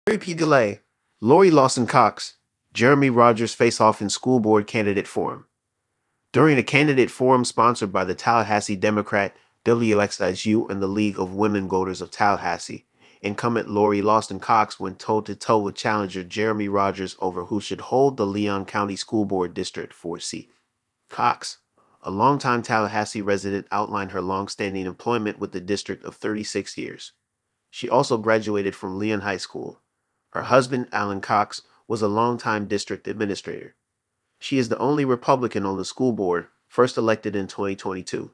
Repeat delay. Laurie Lawson Cox, Jeremy Rogers face off in school board candidate forum. During a candidate forum sponsored by the Tallahassee Democrat WXIU and the League of Women Voters of Tallahassee, incumbent Laurie Lawson Cox went toe-to-toe with challenger Jeremy Rogers over who should hold the Leon County School Board District 4 seat. Cox, a longtime Tallahassee resident, outlined her long-standing employment with the district of 36 years. She also graduated from Leon High School. Her husband, Alan Cox, was a longtime district administrator. She is the only Republican on the school board, first elected in 2022.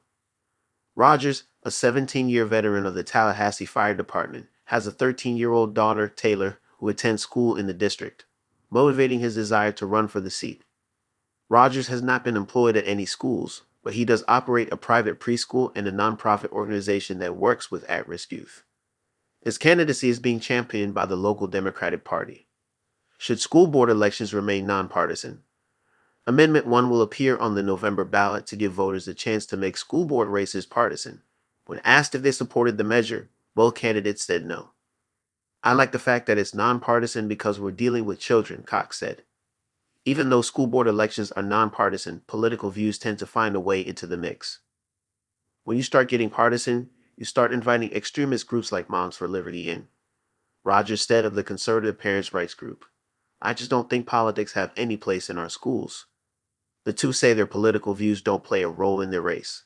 Rogers, a 17-year veteran of the Tallahassee Fire Department, has a 13-year-old daughter, Taylor, who attends school in the district, motivating his desire to run for the seat. Rogers has not been employed at any schools, but he does operate a private preschool and a nonprofit organization that works with at-risk youth. His candidacy is being championed by the local Democratic Party. Should school board elections remain nonpartisan? Amendment 1 will appear on the November ballot to give voters a chance to make school board races partisan. When asked if they supported the measure, both candidates said no. "I like the fact that it's nonpartisan because we're dealing with children," Cox said. Even though school board elections are nonpartisan, political views tend to find a way into the mix. When you start getting partisan, you start inviting extremist groups like Moms for Liberty in. Rogers said of the conservative parents' rights group, "I just don't think politics have any place in our schools." The two say their political views don't play a role in their race.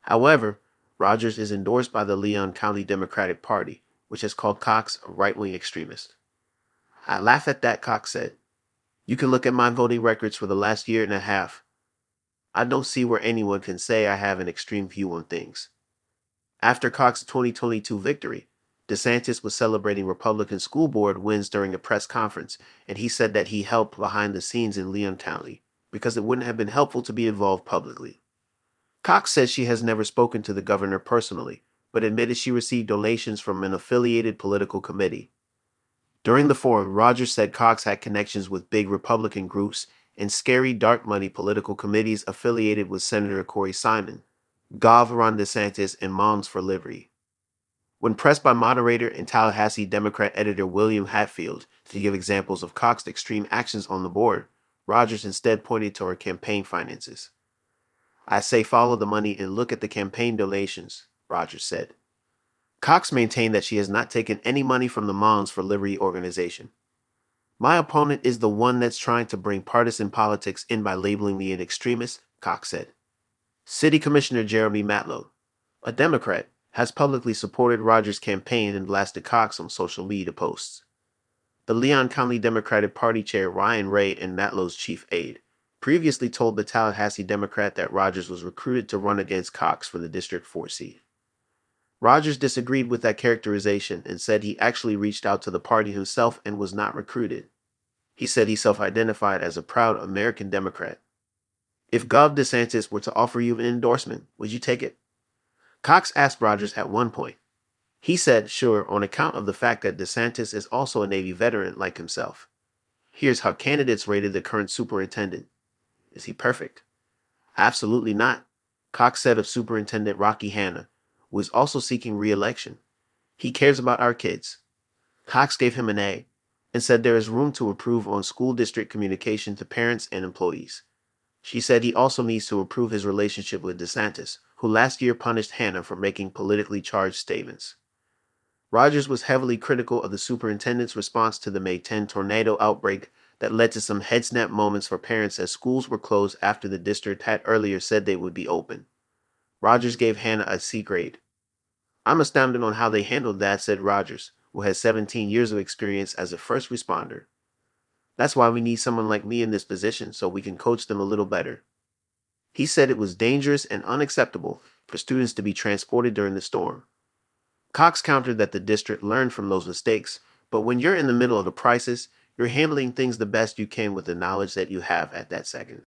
However, Rogers is endorsed by the Leon County Democratic Party, which has called Cox a right-wing extremist. "I laugh at that," Cox said. "You can look at my voting records for the last year and a half. I don't see where anyone can say I have an extreme view on things." After Cox's 2022 victory, DeSantis was celebrating Republican school board wins during a press conference, and he said that he helped behind the scenes in Leon County because it wouldn't have been helpful to be involved publicly. Cox says she has never spoken to the governor personally, but admitted she received donations from an affiliated political committee. During the forum, Rogers said Cox had connections with big Republican groups and scary dark money political committees affiliated with Senator Corey Simon, Gov. Ron DeSantis, and Moms for Liberty. When pressed by moderator and Tallahassee Democrat editor William Hatfield to give examples of Cox's extreme actions on the board, Rogers instead pointed to her campaign finances. "I say follow the money and look at the campaign donations," Rogers said. Cox maintained that she has not taken any money from the Moms for Liberty organization. "My opponent is the one that's trying to bring partisan politics in by labeling me an extremist," Cox said. City Commissioner Jeremy Matlow, a Democrat, has publicly supported Rogers' campaign and blasted Cox on social media posts. The Leon County Democratic Party Chair Ryan Ray and Matlow's chief aide previously told the Tallahassee Democrat that Rogers was recruited to run against Cox for the District 4 seat. Rogers disagreed with that characterization and said he actually reached out to the party himself and was not recruited. He said he self-identified as a proud American Democrat. "If Gov. DeSantis were to offer you an endorsement, would you take it?" Cox asked Rogers at one point. He said, sure, on account of the fact that DeSantis is also a Navy veteran like himself. Here's how candidates rated the current superintendent. Is he perfect? Absolutely not, Cox said of Superintendent Rocky Hanna, who is also seeking re-election. He cares about our kids. Cox gave him an A and said there is room to improve on school district communication to parents and employees. She said he also needs to improve his relationship with DeSantis, who last year punished Hanna for making politically charged statements. Rogers was heavily critical of the superintendent's response to the May 10 tornado outbreak that led to some head-snap moments for parents as schools were closed after the district had earlier said they would be open. Rogers gave Hanna a C grade. "I'm astounded on how they handled that," said Rogers, who has 17 years of experience as a first responder. "That's why we need someone like me in this position so we can coach them a little better." He said it was dangerous and unacceptable for students to be transported during the storm. Cox countered that the district learned from those mistakes, but when you're in the middle of a crisis, you're handling things the best you can with the knowledge that you have at that second.